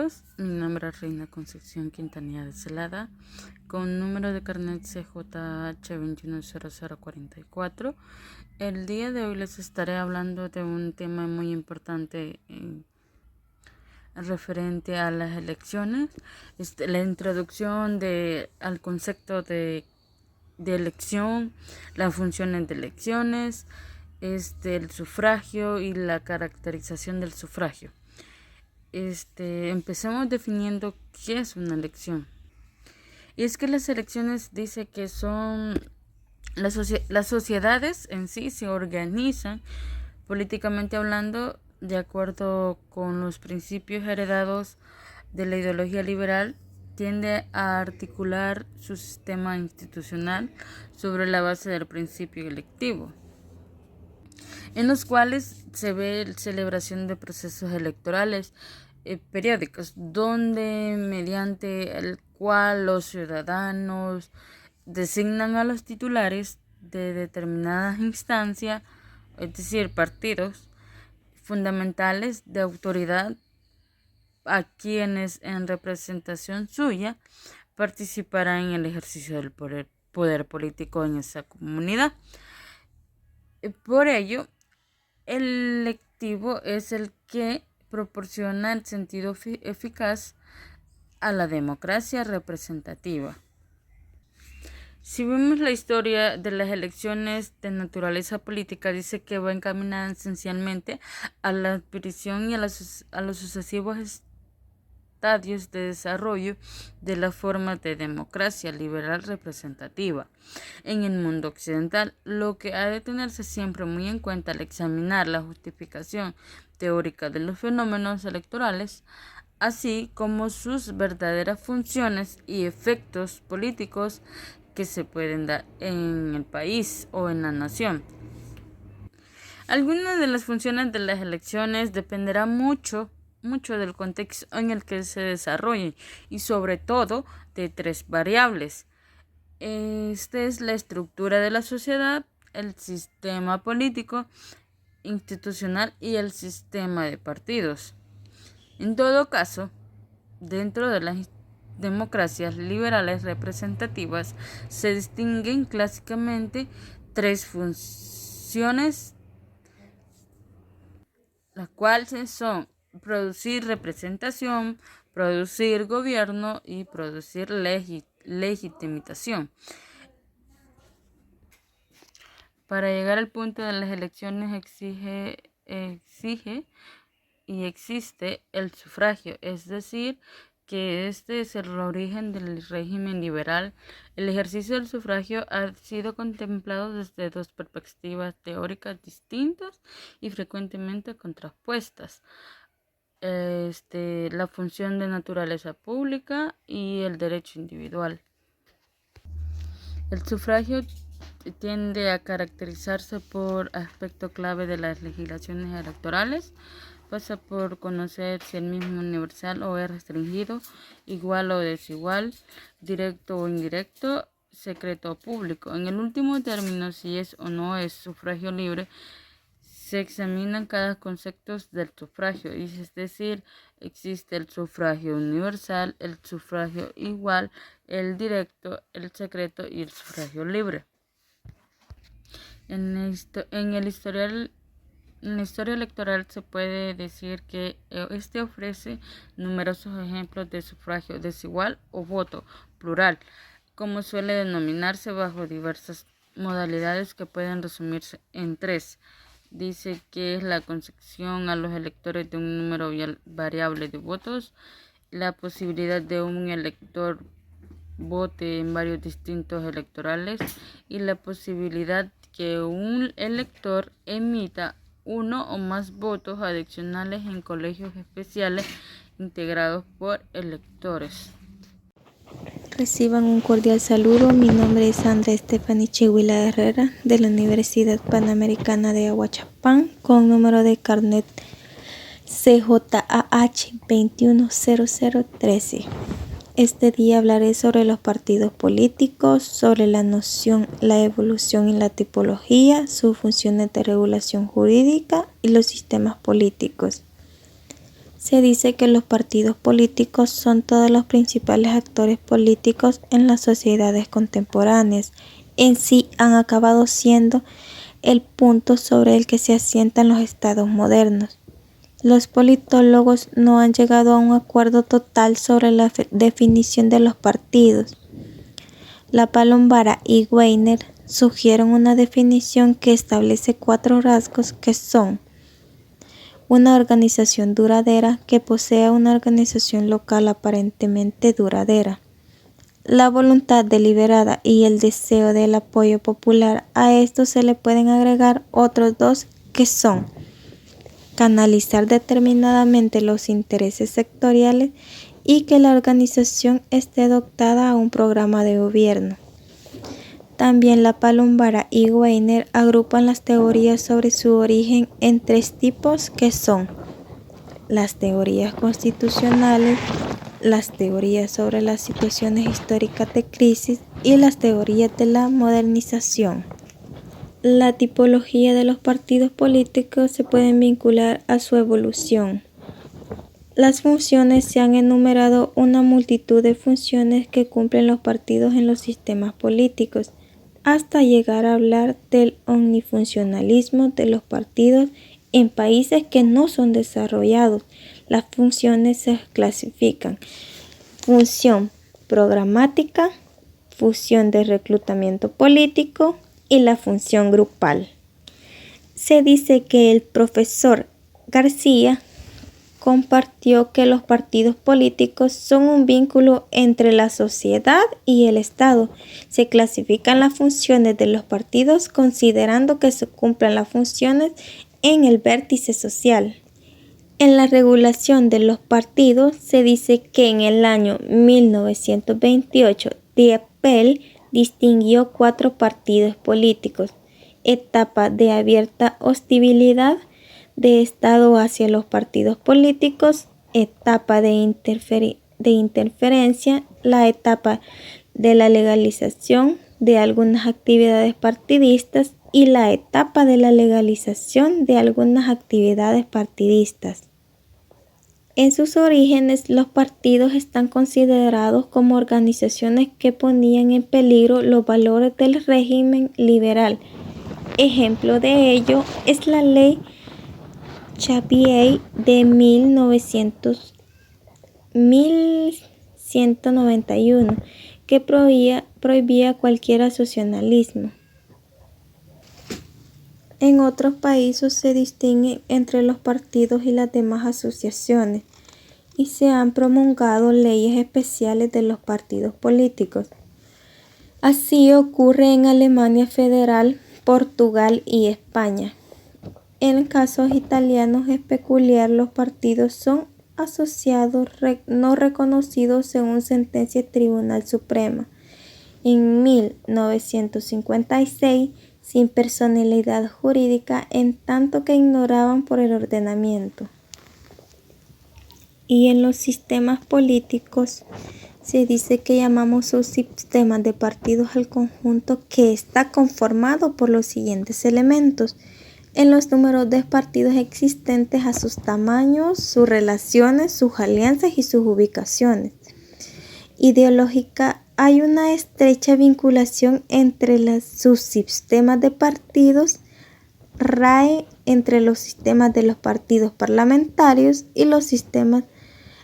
todos, mi nombre es Reina Concepción Quintanilla de Celada, con número de carnet CJH210044. El día de hoy les estaré hablando de un tema muy importante referente a las elecciones, la introducción al concepto de elección, las funciones de elecciones, el sufragio y la caracterización del sufragio. Empecemos definiendo qué es una elección. Y es que las elecciones dice que son las sociedades en sí se organizan políticamente hablando de acuerdo con los principios heredados de la ideología liberal. Tiende a articular su sistema institucional sobre la base del principio electivo, en los cuales se ve celebración de procesos electorales periódicos, donde mediante el cual los ciudadanos designan a los titulares de determinadas instancias, es decir, partidos fundamentales de autoridad, a quienes en representación suya participarán en el ejercicio del poder político en esa comunidad. Por ello, el electivo es el que proporciona el sentido eficaz a la democracia representativa. Si vemos la historia de las elecciones de naturaleza política, dice que va encaminada esencialmente a la adquisición y a los sucesivos estadios de desarrollo de la forma de democracia liberal representativa en el mundo occidental, lo que ha de tenerse siempre muy en cuenta al examinar la justificación teórica de los fenómenos electorales, así como sus verdaderas funciones y efectos políticos que se pueden dar en el país o en la nación. Algunas de las funciones de las elecciones dependerá mucho del contexto en el que se desarrollen y sobre todo de tres variables. Es la estructura de la sociedad, el sistema político institucional y el sistema de partidos. En todo caso, dentro de las democracias liberales representativas se distinguen clásicamente tres funciones, las cuales son producir representación, producir gobierno y producir legitimación. Para llegar al punto de las elecciones existe el sufragio, es decir, que este es el origen del régimen liberal. El ejercicio del sufragio ha sido contemplado desde dos perspectivas teóricas distintas y frecuentemente contrapuestas. La función de naturaleza pública y el derecho individual. El sufragio tiende a caracterizarse por aspecto clave de las legislaciones electorales. Pasa por conocer si el mismo es universal o es restringido, igual o desigual, directo o indirecto, secreto o público. En el último término, si es o no es sufragio libre, se examinan cada concepto del sufragio, es decir, existe el sufragio universal, el sufragio igual, el directo, el secreto y el sufragio libre. En la historia electoral se puede decir que ofrece numerosos ejemplos de sufragio desigual o voto plural, como suele denominarse, bajo diversas modalidades que pueden resumirse en tres. Dice que es la concesión a los electores de un número variable de votos, la posibilidad de un elector vote en varios distintos electorales y la posibilidad que un elector emita uno o más votos adicionales en colegios especiales integrados por electores. Reciban un cordial saludo. Mi nombre es Sandra Stephanie Chihuila Herrera, de la Universidad Panamericana de Ahuachapán, con número de carnet CJAH210013. Este día hablaré sobre los partidos políticos, sobre la noción, la evolución y la tipología, sus funciones de regulación jurídica y los sistemas políticos. Se dice que los partidos políticos son todos los principales actores políticos en las sociedades contemporáneas. En sí han acabado siendo el punto sobre el que se asientan los estados modernos. Los politólogos no han llegado a un acuerdo total sobre la definición de los partidos. La Palombara y Weiner sugieren una definición que establece 4 rasgos que son: una organización duradera que posea una organización local aparentemente duradera, la voluntad deliberada y el deseo del apoyo popular. A esto se le pueden agregar otros 2 que son: canalizar determinadamente los intereses sectoriales y que la organización esté dotada a un programa de gobierno. También la Palombara y Weiner agrupan las teorías sobre su origen en 3 tipos que son: las teorías constitucionales, las teorías sobre las situaciones históricas de crisis y las teorías de la modernización. La tipología de los partidos políticos se pueden vincular a su evolución. Las funciones: se han enumerado una multitud de funciones que cumplen los partidos en los sistemas políticos, hasta llegar a hablar del omnifuncionalismo de los partidos en países que no son desarrollados. Las funciones se clasifican: función programática, función de reclutamiento político y la función grupal. Se dice que el profesor García compartió que los partidos políticos son un vínculo entre la sociedad y el Estado. Se clasifican las funciones de los partidos considerando que se cumplan las funciones en el vértice social. En la regulación de los partidos se dice que en el año 1928 Diepel distinguió 4 partidos políticos: etapa de abierta hostilidad de Estado hacia los partidos políticos, etapa de interferencia, la etapa de la legalización de algunas actividades partidistas y la etapa de la legalización de algunas actividades partidistas. En sus orígenes, los partidos están considerados como organizaciones que ponían en peligro los valores del régimen liberal. Ejemplo de ello es la ley Xavier de 1191, que prohibía cualquier asociacionalismo. En otros países se distingue entre los partidos y las demás asociaciones, y se han promulgado leyes especiales de los partidos políticos. Así ocurre en Alemania Federal, Portugal y España. En casos italianos es peculiar: los partidos son asociados no reconocidos según sentencia del Tribunal Supremo. En 1956, sin personalidad jurídica, en tanto que ignoraban por el ordenamiento. Y en los sistemas políticos se dice que llamamos subsistemas de partidos al conjunto que está conformado por los siguientes elementos: en los números de partidos existentes, a sus tamaños, sus relaciones, sus alianzas y sus ubicaciones. Ideológica: hay una estrecha vinculación entre los subsistemas de partidos. RAE: entre los sistemas de los partidos parlamentarios y los sistemas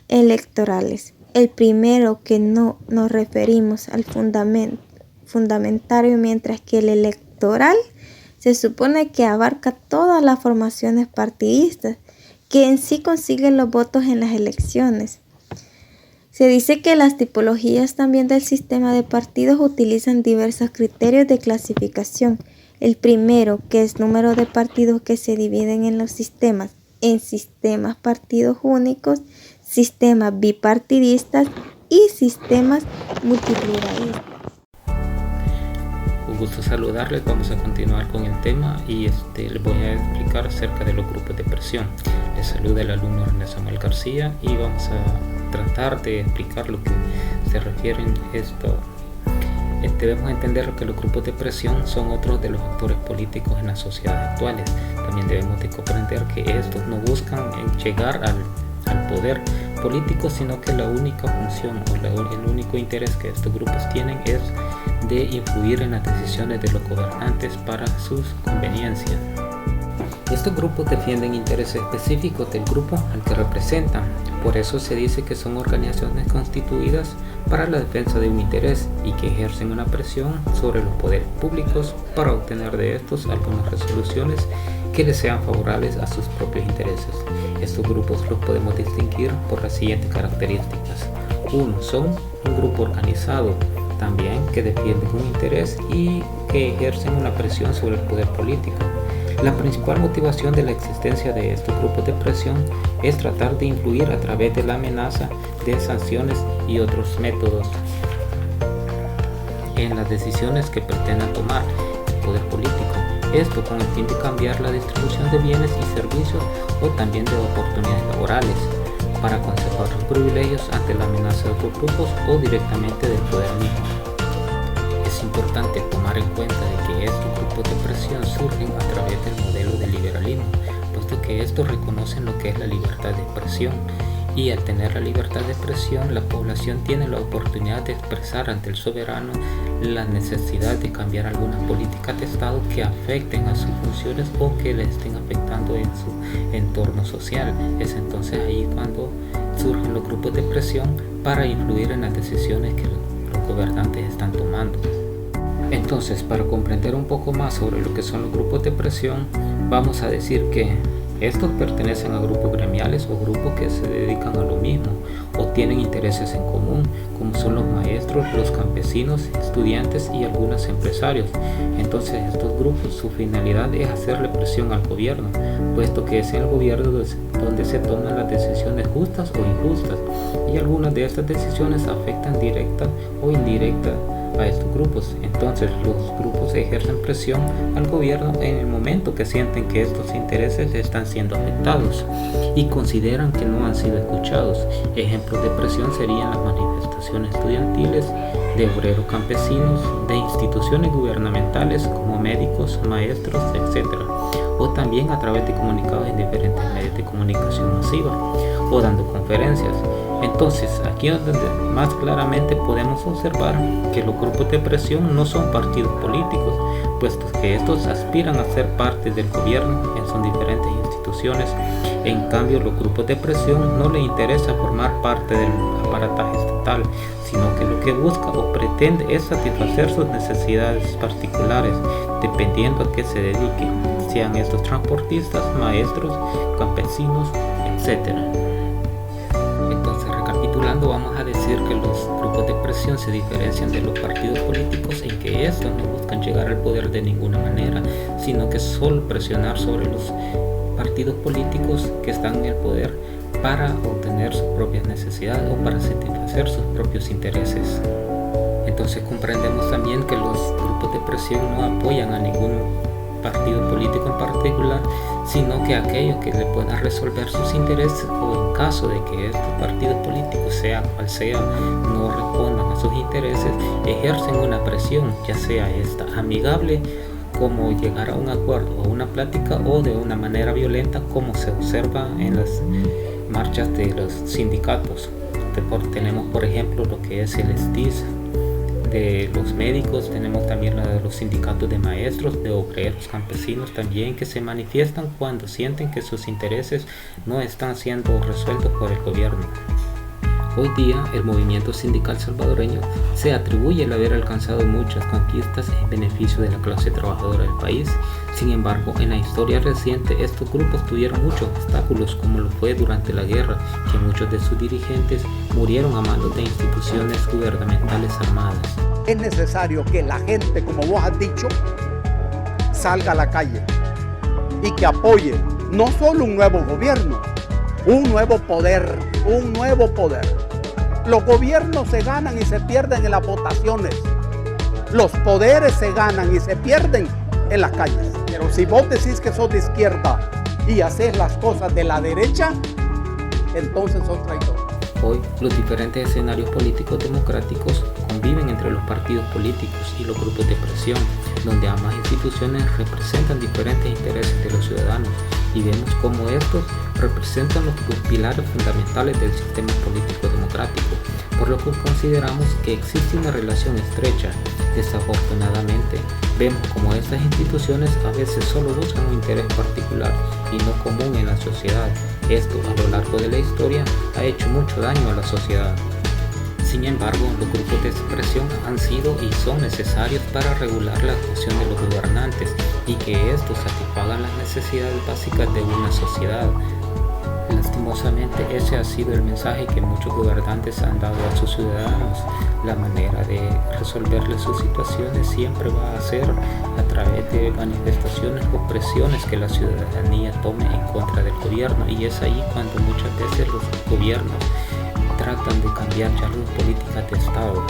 electorales. El primero, que no nos referimos al fundamentario, mientras que el electoral se supone que abarca todas las formaciones partidistas que en sí consiguen los votos en las elecciones. Se dice que las tipologías también del sistema de partidos utilizan diversos criterios de clasificación. El primero, que es número de partidos que se dividen en los sistemas, en sistemas partidos únicos, sistemas bipartidistas y sistemas multipluralistas. Un gusto saludarles. Vamos a continuar con el tema y les voy a explicar acerca de los grupos de presión. Les saluda el alumno René Samuel García y vamos a tratar de explicar lo que se refiere a esto. Debemos entender que los grupos de presión son otros de los actores políticos en las sociedades actuales. También debemos de comprender que estos no buscan llegar al poder político, sino que la única función o el único interés que estos grupos tienen es de influir en las decisiones de los gobernantes para sus conveniencias. Estos grupos defienden intereses específicos del grupo al que representan. Por eso se dice que son organizaciones constituidas para la defensa de un interés y que ejercen una presión sobre los poderes públicos para obtener de estos algunas resoluciones que les sean favorables a sus propios intereses. Estos grupos los podemos distinguir por las siguientes características. 1. Son un grupo organizado, también que defienden un interés y que ejercen una presión sobre el poder político. La principal motivación de la existencia de estos grupos de presión es tratar de influir a través de la amenaza de sanciones y otros métodos en las decisiones que pretendan tomar el poder político. Esto con el fin de cambiar la distribución de bienes y servicios o también de oportunidades laborales para conservar los privilegios ante la amenaza de otros grupos o directamente del poder mismo. Es importante tomar en cuenta de que estos grupos de presión surgen a través del modelo del liberalismo, puesto que estos reconocen lo que es la libertad de expresión, y al tener la libertad de expresión, la población tiene la oportunidad de expresar ante el soberano la necesidad de cambiar algunas políticas de Estado que afecten a sus funciones o que le estén afectando en su entorno social. Es entonces ahí cuando surgen los grupos de presión para influir en las decisiones que los gobernantes están tomando. Entonces, para comprender un poco más sobre lo que son los grupos de presión, vamos a decir que estos pertenecen a grupos gremiales o grupos que se dedican a lo mismo o tienen intereses en común, como son los maestros, los campesinos, estudiantes y algunos empresarios. Entonces, estos grupos, su finalidad es hacerle presión al gobierno, puesto que es en el gobierno donde se toman las decisiones justas o injustas, y algunas de estas decisiones afectan directa o indirecta a estos grupos. Entonces los grupos ejercen presión al gobierno en el momento que sienten que estos intereses están siendo afectados y consideran que no han sido escuchados. Ejemplos de presión serían las manifestaciones estudiantiles, de obreros campesinos, de instituciones gubernamentales como médicos, maestros, etc. O también a través de comunicados en diferentes medios de comunicación masiva o dando conferencias. Entonces, aquí es donde más claramente podemos observar que los grupos de presión no son partidos políticos, puesto que estos aspiran a ser parte del gobierno en sus diferentes instituciones. En cambio, los grupos de presión no les interesa formar parte del aparataje estatal, sino que lo que busca o pretende es satisfacer sus necesidades particulares, dependiendo a qué se dediquen, sean estos transportistas, maestros, campesinos, etc. Recapitulando, vamos a decir que los grupos de presión se diferencian de los partidos políticos en que estos no buscan llegar al poder de ninguna manera, sino que solo presionar sobre los partidos políticos que están en el poder para obtener sus propias necesidades o para satisfacer sus propios intereses. Entonces comprendemos también que los grupos de presión no apoyan a ningún partido político en particular, sino que aquellos que le puedan resolver sus intereses, o en caso de que estos partidos políticos, sea cual sea, no respondan a sus intereses, ejercen una presión, ya sea esta amigable, como llegar a un acuerdo o una plática, o de una manera violenta, como se observa en las marchas de los sindicatos. Tenemos por ejemplo lo que es el STIS de los médicos, tenemos también la de los sindicatos de maestros, de obreros, campesinos también, que se manifiestan cuando sienten que sus intereses no están siendo resueltos por el gobierno. Hoy día el movimiento sindical salvadoreño se atribuye el haber alcanzado muchas conquistas en beneficio de la clase trabajadora del país. Sin embargo, en la historia reciente estos grupos tuvieron muchos obstáculos, como lo fue durante la guerra, que muchos de sus dirigentes murieron a manos de instituciones gubernamentales armadas. Es necesario que la gente, como vos has dicho, salga a la calle y que apoye no solo un nuevo gobierno, un nuevo poder. Los gobiernos se ganan y se pierden en las votaciones. Los poderes se ganan y se pierden en las calles. Pero si vos decís que sos de izquierda y haces las cosas de la derecha, entonces sos traidor. Hoy, los diferentes escenarios políticos democráticos conviven entre los partidos políticos y los grupos de presión, donde ambas instituciones representan diferentes intereses de los ciudadanos, y vemos cómo estos representan los pilares fundamentales del sistema político democrático, por lo que consideramos que existe una relación estrecha. Desafortunadamente, vemos como estas instituciones a veces solo buscan un interés particular y no común en la sociedad. Esto, a lo largo de la historia, ha hecho mucho daño a la sociedad. Sin embargo, los grupos de expresión han sido y son necesarios para regular la actuación de los gobernantes y que estos satisfagan las necesidades básicas de una sociedad. Lastimosamente, ese ha sido el mensaje que muchos gobernantes han dado a sus ciudadanos. La manera de resolverles sus situaciones siempre va a ser a través de manifestaciones o presiones que la ciudadanía tome en contra del gobierno, y es ahí cuando muchas veces los gobiernos tratan de cambiar ya las políticas de Estado.